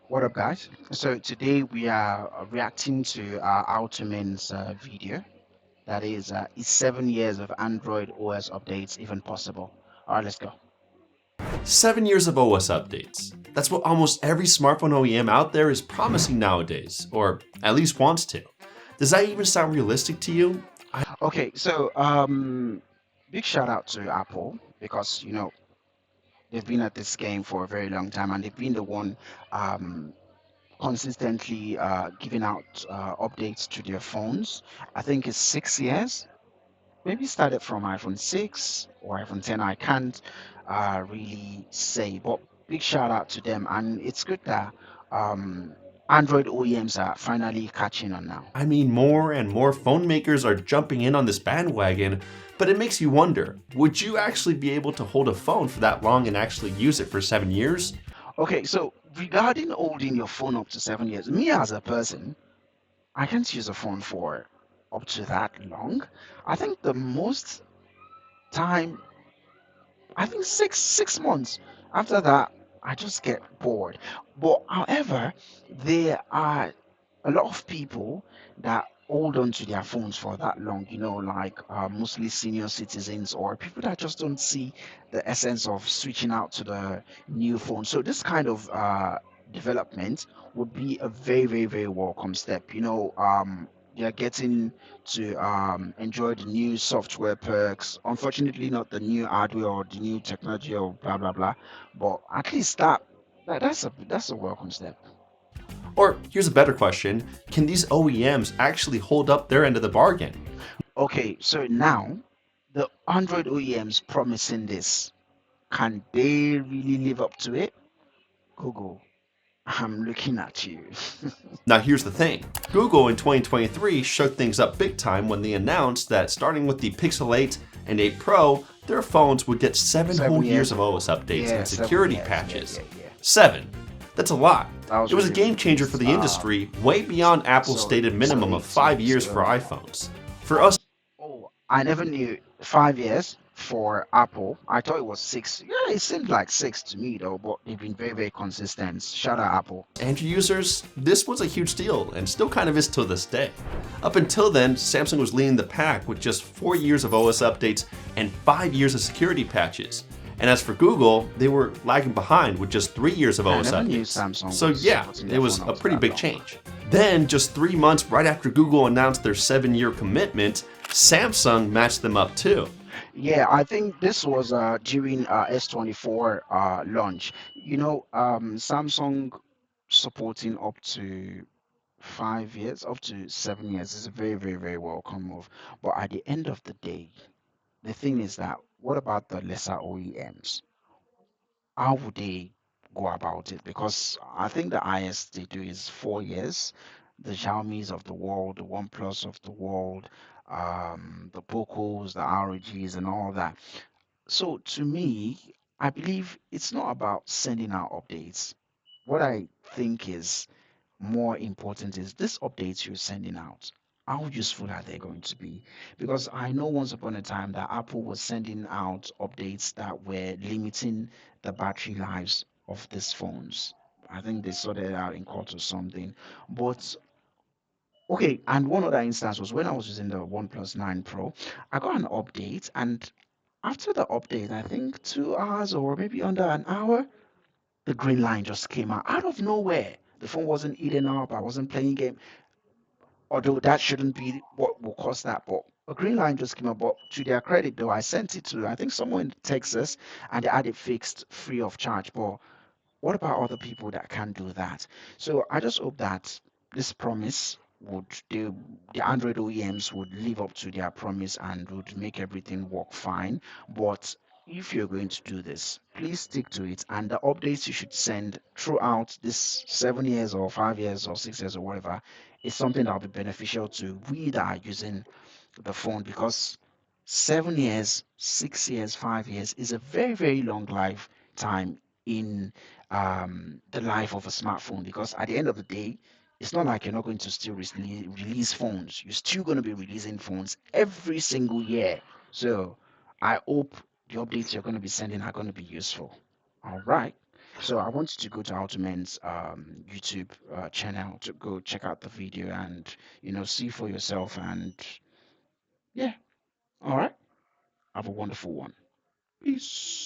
What up, guys? So today we are reacting to HowToMen's video. That is 7 years of Android OS updates even possible? All right, let's go. 7 years of OS updates. That's what almost every smartphone OEM out there is promising nowadays, or at least wants to. Does that even sound realistic to you? Okay, so big shout out to Apple because they've been at this game for a very long time and they've been the one um, consistently giving out updates to their phones. I think it's 6 years. Maybe started from iPhone 6 or iPhone 10. I can't really say, but big shout out to them. And it's good that um, Android OEMs are finally catching on now. I mean, more and more phone makers are jumping in on this bandwagon, but it makes you wonder, would you actually be able to hold a phone for that long and actually use it for 7 years? Okay, so regarding holding your phone up to 7 years, me as a person, I can't use a phone for up to that long. I think the most time, I think six months. After that, I just get bored. But however, there are a lot of people that hold on to their phones for that long, like mostly senior citizens or people that just don't see the essence of switching out to the new phone. So this kind of development would be a very, very, very welcome step. They're getting to enjoy the new software perks. Unfortunately, not the new hardware or the new technology or blah blah blah. But at least that's a welcome step. Or here's a better question, can these OEMs actually hold up their end of the bargain? Okay, so now the Android OEMs promising this, can they really live up to it? Google, I'm looking at you. Now here's the thing, Google in 2023 shook things up big time when they announced that starting with the Pixel 8 and 8 Pro, their phones would get 7 7 whole years years. of OS updates Yeah, and 7 security years. Yeah, patches. yeah, yeah. 7. That's a lot. That was It was a really, game really changer for nice. the industry, way beyond Apple's So stated so minimum of wait, so 5 years for so iPhones. For us, Oh, I never knew 5 years for Apple. I thought it was six. Yeah, it seemed like six to me though, but they've been very, very consistent. Shout out Apple. Android users, this was a huge deal and still kind of is to this day. Up until then, Samsung was leading the pack with just 4 years of OS updates and 5 years of security patches. And as for Google, they were lagging behind with just 3 years of I OS never knew updates. Samsung So was yeah, putting it their was phone a up to pretty that big long. change. Then, just 3 months right after Google announced their 7-year commitment, Samsung matched them up too. Yeah, I think this was during S24 launch. Samsung supporting up to 5 years, up to 7 years is a very, very, very welcome move. But at the end of the day, the thing is that what about the lesser OEMs? How would they go about it? Because I think the highest they do is 4 years. The Xiaomi's of the world, the OnePlus of the world, the Pocos, the ROGs, and all that. So to me, I believe it's not about sending out updates. What I think is more important is these updates you're sending out. How useful are they going to be? Because I know once upon a time that Apple was sending out updates that were limiting the battery lives of these phones. I think they sorted it out in court or something. But okay, and one other instance was when I was using the OnePlus 9 Pro, I got an update, and after the update, I think 2 hours or maybe under an hour, the green line just came out of nowhere. The phone wasn't eating up. I wasn't playing game, although that shouldn't be what will cause that. But a green line just came up. But to their credit, though, I sent it to I think someone in Texas, and they had it fixed free of charge. But what about other people that can't do that? So I just hope that this promise would the Android OEMs would live up to their promise and would make everything work fine. But if you're going to do this, please stick to it. And the updates you should send throughout this 7 years or 5 years or 6 years or whatever is something that will be beneficial to we that are using the phone because 7 years, 6 years, 5 years is a very, very long lifetime in the life of a smartphone because at the end of the day, it's not like you're not going to still release phones. You're still going to be releasing phones every single year. So I hope the updates you're going to be sending are going to be useful. All right. So I want you to go to HowToMen's YouTube channel to go check out the video and see for yourself. And yeah, all right, have a wonderful one. Peace.